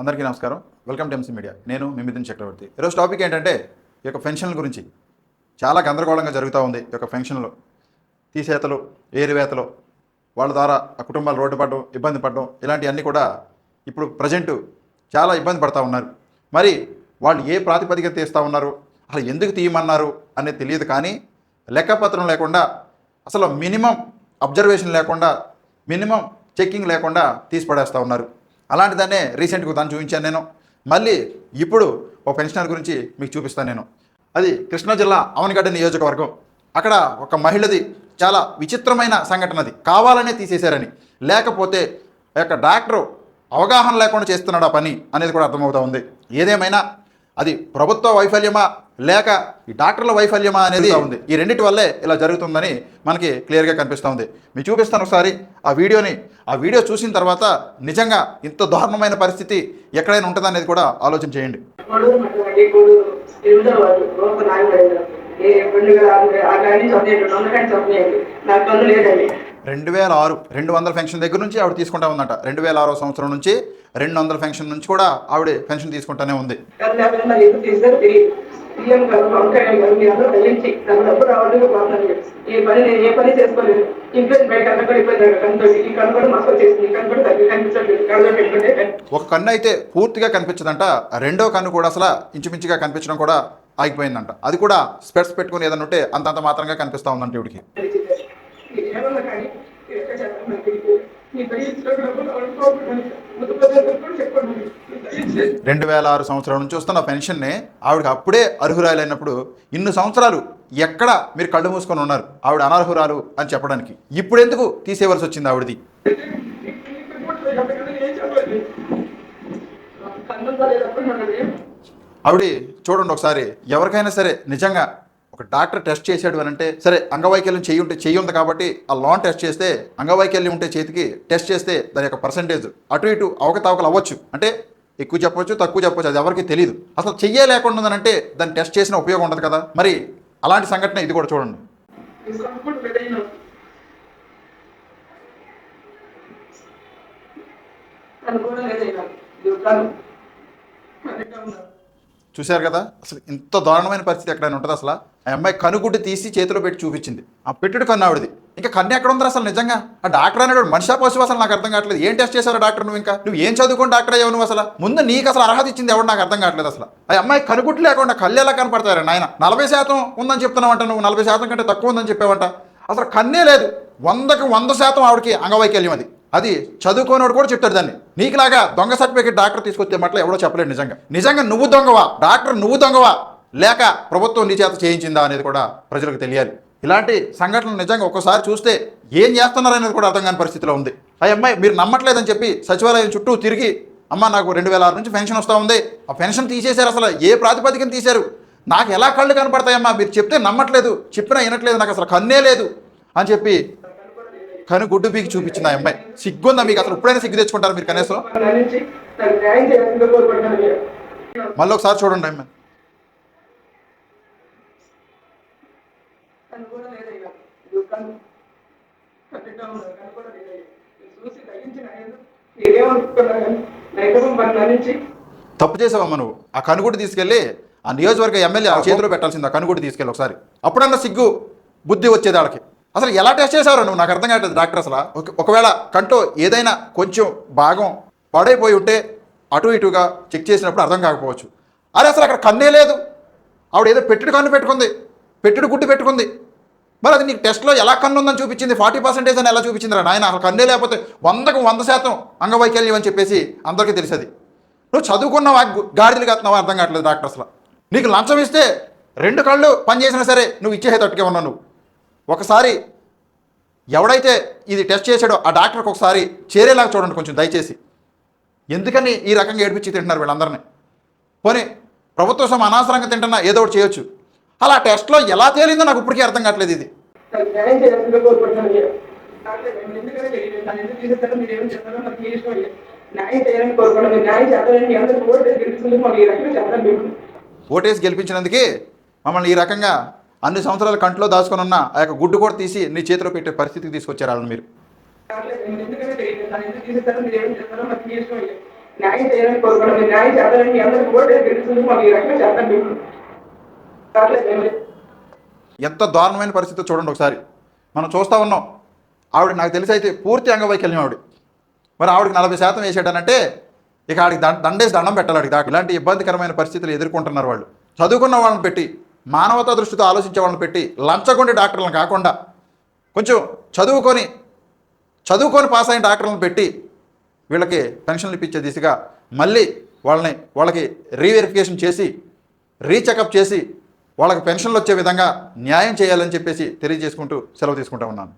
అందరికీ నమస్కారం. Welcome to MC media. నేను మీ మిథున్ చక్రవర్తి. ఈరోజు టాపిక్ ఏంటంటే ఈ యొక్క పెన్షన్ల గురించి చాలా గందరగోళంగా జరుగుతూ ఉంది. ఈ యొక్క పెన్షన్లు తీసేతలు, ఏరివేతలు, వాళ్ళ ద్వారా ఆ కుటుంబాలు రోడ్డు పడడం, ఇబ్బంది పడడం, ఇలాంటివన్నీ కూడా ఇప్పుడు ప్రజెంట్ చాలా ఇబ్బంది పడతా ఉన్నారు. మరి వాళ్ళు ఏ ప్రాతిపదిక తీస్తూ ఉన్నారు, అసలు ఎందుకు తీయమన్నారు అనేది తెలియదు. కానీ లెక్కపత్రం లేకుండా, అసలు మినిమం అబ్జర్వేషన్ లేకుండా, మినిమం చెక్కింగ్ లేకుండా తీసి పడేస్తూ ఉన్నారు. అలాంటిదాన్నే రీసెంట్గా దాన్ని చూపించాను నేను. మళ్ళీ ఇప్పుడు ఒక పెన్షనర్ గురించి మీకు చూపిస్తాను నేను. అది కృష్ణా జిల్లా అవనగడ్డ నియోజకవర్గం. అక్కడ ఒక మహిళది చాలా విచిత్రమైన సంఘటన. అది కావాలనే తీసేశారని, లేకపోతే ఆ యొక్క డాక్టరు అవగాహన లేకుండా చేస్తున్నాడు ఆ పని అనేది కూడా అర్థమవుతూ ఉంది. ఏదేమైనా అది ప్రభుత్వ వైఫల్యమా లేక ఈ డాక్టర్ల వైఫల్యమా అనేది ఉంది. ఈ రెండింటి వల్లే ఇలా జరుగుతుందని మనకి క్లియర్గా కనిపిస్తూ ఉంది. మీకు చూపిస్తాను ఒకసారి ఆ వీడియో చూసిన తర్వాత నిజంగా ఇంత దారుణమైన పరిస్థితి ఎక్కడైనా ఉంటుందా అనేది కూడా ఆలోచన చేయండి. 2006 200 పెన్షన్ దగ్గర నుంచి ఆవిడ తీసుకుంటా ఉందంట. 2006 సంవత్సరం నుంచి 200 పెన్షన్ నుంచి కూడా ఆవిడ పెన్షన్ తీసుకుంటానే ఉంది. ఒక కన్ను అయితే పూర్తిగా కనిపించదంట, రెండో కన్ను కూడా అసలు ఇంచుమించుగా కనిపించడం కూడా ఆగిపోయిందంట. అది కూడా స్పెట్స్ పెట్టుకుని ఏదన్నా ఉంటే అంతంత మాత్రంగా కనిపిస్తూ ఉందంట ఇవిడికి. 2006 సంవత్సరం నుంచి వస్తున్న పెన్షన్ని ఆవిడకి అప్పుడే అర్హురాలైనప్పుడు ఇన్ని సంవత్సరాలు ఎక్కడ మీరు కళ్ళు మూసుకొని ఉన్నారు ఆవిడ అనర్హురాలు అని చెప్పడానికి? ఇప్పుడు ఎందుకు తీసేవలసి వచ్చింది ఆవిడది? ఆవిడ చూడండి ఒకసారి, ఎవరికైనా సరే నిజంగా ఒక డాక్టర్ టెస్ట్ చేశాడు అని అంటే, సరే అంగవైకల్యం చెయ్యి ఉంది కాబట్టి ఆ లోన్ టెస్ట్ చేస్తే, అంగవైకల్యం ఉంటే చేతికి టెస్ట్ చేస్తే దాని యొక్క పర్సంటేజ్ అటు ఇటు అవకతవకలు అవ్వచ్చు. అంటే ఎక్కువ చెప్పొచ్చు, తక్కువ చెప్పొచ్చు, అది ఎవరికి తెలియదు. అసలు చెయ్యే లేకుండా ఉందనంటే దాన్ని టెస్ట్ చేసిన ఉపయోగం ఉండదు కదా. మరి అలాంటి సంఘటన ఇది కూడా చూడండి. చూశారు కదా, అసలు ఇంత దారుణమైన పరిస్థితి ఎక్కడైనా ఉంటుంది? అసలు ఆ అమ్మాయి కనుగుడ్డు తీసి చేతిలో పెట్టి చూపించింది. ఆ పెట్టుడు కన్ను ఆవిడది. ఇంకా కన్ను ఎక్కడ ఉందో అసలు నిజంగా? ఆ డాక్టర్ అనేవాడు మనిషా పశువు అసలు నాకు అర్థం కావట్లేదు. ఏం టెస్ట్ చేశారు డాక్టర్? నువ్వు ఏం చదువుకుని డాక్టర్ అయ్యావు నువ్వు? అసలు ముందు నీకు అసలు అర్హత ఇచ్చింది ఎవరు నాకు అర్థం కావట్లేదు. అసలు ఆ అమ్మాయి కనుగుడ్డు లేకుండా కళ్ళు ఎలా కనపడతారు నాయన? 40% ఉందని చెప్తున్నావంట నువ్వు, 40% కంటే తక్కువ ఉందని చెప్పావంట. అసలు కన్నే లేదు. 100కి 100% ఆవిడకి అంగవైకల్యం. అది చదువుకోనివాడు కూడా చెప్తాడు దాన్ని. నీకులాగా దొంగ సర్టిఫికేట్ డాక్టర్ తీసుకొచ్చే మట్ల ఎవడో చెప్పలేడు. నిజంగా నువ్వు దొంగవా, డాక్టర్ నువ్వు దొంగవా, లేక ప్రభుత్వం నీ చేత చేయించిందా అనేది కూడా ప్రజలకు తెలియాలి. ఇలాంటి సంఘటనలు నిజంగా ఒక్కోసారి చూస్తే ఏం చేస్తున్నారనేది కూడా అర్థం కాని పరిస్థితిలో ఉంది. ఆ అమ్మాయి మీరు నమ్మట్లేదని చెప్పి సచివాలయం చుట్టూ తిరిగి, అమ్మ నాకు 2006 నుంచి పెన్షన్ వస్తూ ఉంది, ఆ పెన్షన్ తీసేశారు, అసలు ఏ ప్రాతిపదికన తీశారు, నాకు ఎలా కళ్ళు కనపడతాయమ్మా, మీరు చెప్తే నమ్మట్లేదు, చెప్పినా వినట్లేదు, నాకు అసలు కన్నే లేదు అని చెప్పి కను గుడ్డు పీకి చూపించింది ఆ అమ్మాయి. సిగ్గుందా మీకు? అసలు ఎప్పుడైనా సిగ్గు తెచ్చుకుంటారు మీరు కనీసం? మళ్ళీ ఒకసారి చూడండి అమ్మాయి. తప్పు చేసావమ్మా నువ్వు. ఆ కనుగుడ్డు తీసుకెళ్ళి ఆ నియోజకవర్గ ఎమ్మెల్యే ఆ చేతిలో పెట్టాల్సింది. ఆ కనుగుడ్డు తీసుకెళ్ళి ఒకసారి, అప్పుడన్నా సిగ్గు బుద్ధి వచ్చేది వాళ్ళకి. అసలు ఎలా టెస్ట్ చేశారు నువ్వు? నాకు అర్థం కావట్లేదు డాక్టర్. అసలు ఒకవేళ కంట్లో ఏదైనా కొంచెం భాగం పడైపోయి ఉంటే అటు ఇటుగా చెక్ చేసినప్పుడు అర్థం కాకపోవచ్చు. అరే అసలు అక్కడ కన్నే లేదు, ఆవిడ ఏదో పెట్టుడు కన్ను పెట్టుకుంది, పెట్టుడు గుడ్డు పెట్టుకుంది. మరి అది నీకు టెస్ట్లో ఎలా కన్ను ఉందని చూపించింది? 40% అని ఎలా చూపించింది రా నాయన? అసలు కన్నే లేకపోతే 100కి 100% అంగవైకల్యం అని చెప్పేసి అందరికీ తెలిసేది. నువ్వు చదువుకున్నావా, గాడిదలు కడుతున్నావా అర్థం కావట్లేదు డాక్టర్. అసలు నీకు లంచం ఇస్తే 2 కళ్ళు పనిచేసినా సరే నువ్వు ఇచ్చేసేటట్టుగా ఉన్నావు నువ్వు. ఒకసారి ఎవడైతే ఇది టెస్ట్ చేశాడో ఆ డాక్టర్కి ఒకసారి చేరేలాగా చూడండి కొంచెం దయచేసి. ఎందుకని ఈ రకంగా ఏడిపించి తింటున్నారు వీళ్ళందరినీ? పోనీ ప్రభుత్వ సొమ్ము అనవసరంగా తింటున్నా ఏదో ఒకటి చేయొచ్చు. అలా టెస్ట్లో ఎలా తేలిందో నాకు ఇప్పటికీ అర్థం కావట్లేదు. ఇది ఓటేసి గెలిపించినందుకే మమ్మల్ని ఈ రకంగా అన్ని సంవత్సరాల కంట్లో దాచుకొని ఉన్న ఆ యొక్క గుడ్డు కూడా తీసి నీ చేతిలో పెట్టే పరిస్థితికి తీసుకొచ్చారు వాళ్ళని మీరు. న్యాయం చేయాలని కోరుకున్నాం. మీరు న్యాయం చేస్తారని మీ అందరికీ ఓటే గెలుస్తుంది. మాకు ఈ రకంగా చేస్తాను మీకు ఎంత దారుణమైన పరిస్థితి చూడండి ఒకసారి. మనం చూస్తూ ఉన్నాం. ఆవిడ నాకు తెలిసి అయితే పూర్తి అంగవైకల్యం ఆవిడ. మరి ఆవిడకి 40% వేసాడనంటే ఇక ఆడికి దండేసి దండం పెట్టాలి ఆడికి దాకా. ఇలాంటి ఇబ్బందికరమైన పరిస్థితులు ఎదుర్కొంటున్నారు వాళ్ళు. చదువుకున్న వాళ్ళని పెట్టి, మానవతా దృష్టితో ఆలోచించే వాళ్ళని పెట్టి, లంచగొండి డాక్టర్లను కాకుండా కొంచెం చదువుకొని పాస్ అయిన డాక్టర్లను పెట్టి వీళ్ళకి పెన్షన్లు ఇప్పించే దిశగా మళ్ళీ వాళ్ళకి రీవెరిఫికేషన్ చేసి, రీచెకప్ చేసి వాళ్ళకి పెన్షన్లు వచ్చే విధంగా న్యాయం చేయాలని చెప్పేసి తెలియజేసుకుంటూ సెలవు తీసుకుంటూ ఉన్నాను.